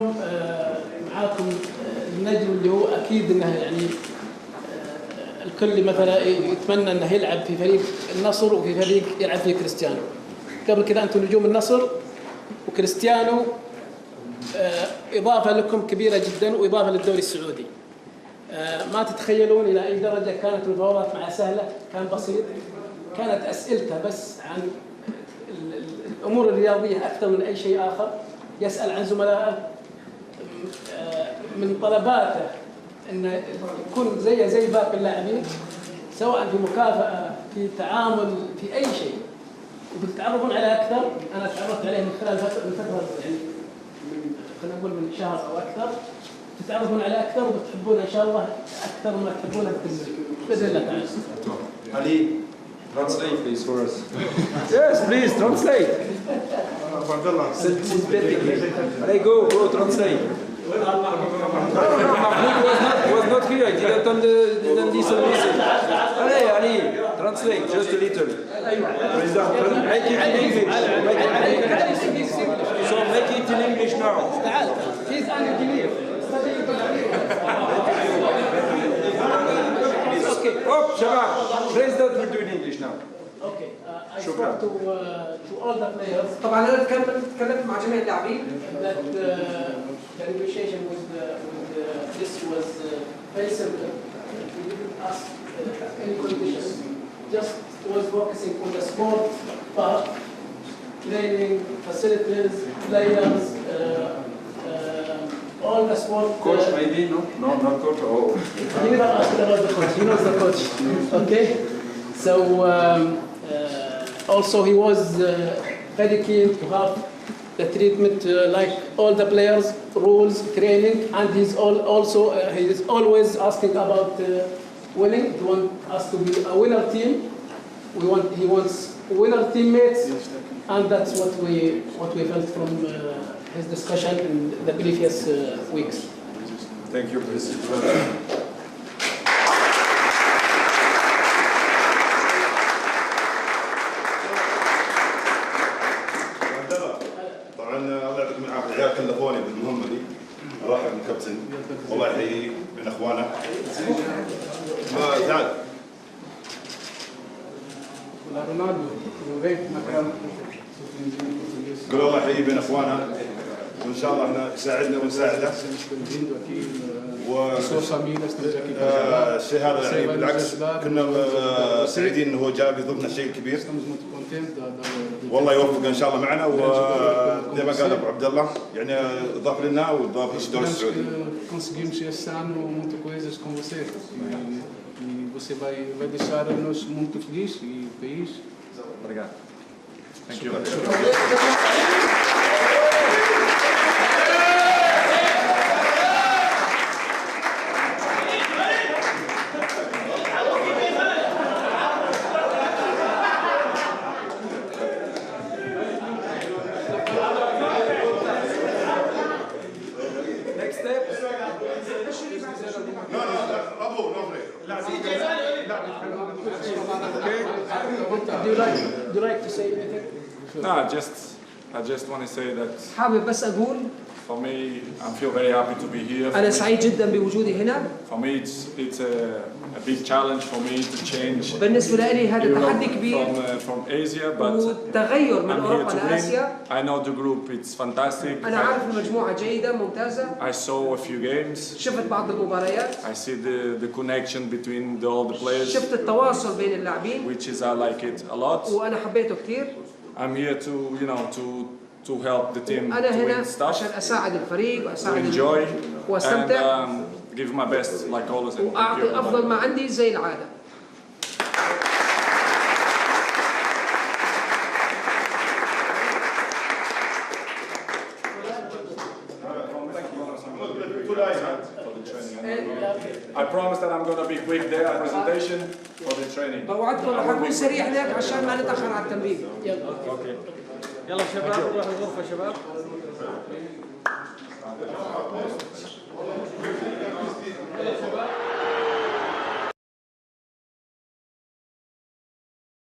معاكم النجم اللي هو اكيد انه يعني الكل مثلا يتمنى انه يلعب في فريق النصر وفي فريق يلعب فيه كريستيانو. قبل كذا انتم نجوم النصر وكريستيانو اضافه لكم كبيره جدا واضافه للدوري السعودي. ما تتخيلون الى اي درجه كانت المفاوضات معه سهله، كان بسيط، كانت اسئلته بس عن الامور الرياضيه اكثر من اي شيء اخر. يسال عن زملائه، من طلباته انه يكون زي باقي اللاعبين، سواء في مكافاه في تعامل في اي شيء. وبتتعرفون عليه اكثر. انا تعرفت عليه من خلال فتره يعني خلينا نقول من شهر او اكثر. تتعرفون عليه اكثر وبتحبونه ان شاء الله اكثر ما تحبونه باذن الله تعالى. Ali, translate please for us. Yes, please translate. Ali, go translate. Mahmoud was not here. I didn't listen. Ali, translate just a little. Make it in English. So make it in English now. He's engineer. Okay. Oh, Shabab, President will do in English now. Okay. I spoke to all the players. طبعا انا تكلمت مع جميع اللاعبين. That the negotiation with this was very simple. We didn't ask any conditions. Just was focusing on the sport part, training, facilities, players, all the sport. Coach maybe? No, not coach. Oh. He never asked about the coach. He knows the coach. Okay. So also he was very keen to have the treatment like all the players, rules, training, and he is always asking about winning. He wants us to be a winner team. He wants winner teammates, and that's what we felt from his discussion in the previous weeks. Thank you, President. طبعا الله يعطيكم العافيه، العيال كلفوني بالمهمه دي. ارحب بالكابتن، والله يحييه بين اخوانه. تعال. قول الله يحييه بين اخوانه، وان شاء الله احنا يساعدنا ونساعده. الشيء هذا يعني بالعكس كنا سعيدين انه هو جاب يضيفنا شيء كبير. والله يوفقه ان شاء الله معنا، وزي ما قال ابو عبد الله يعني اضاف لنا واضاف للدوري السعودي. Conseguimos esse ano muito coisas com você e você vai deixar-nos muito feliz e feliz. Obrigado. Thank you. Do you like to say anything? No, I just want to say that حابب بس اقول for me, I feel very happy to be here. انا سعيد جدا بوجودي هنا. For me, it's a big challenge for me to change بالنسبه لي هذا Europe تحدي كبير from Asia, but والتغير من I'm here اوروبا to لاسيا. win. I know the group; it's fantastic. انا عارف المجموعه جيده ممتازه. I saw a few games. شفت بعض المباريات. I see the connection between all the players, شفت التواصل بين اللاعبين. which is I like it a lot. وانا حبيته كثير. I'm here to to help the team انا to هنا win stuff, عشان اساعد الفريق to واساعد enjoy, واستمتع and give my best like always. And thank you, واعطي everybody. افضل ما عندي زي العاده. I promise that I'm going to be quick there at presentation for the training. بوعدكم راح اكون سريع هناك عشان ما نتاخر على التمرين. يلا شباب نروح الغرفه شباب.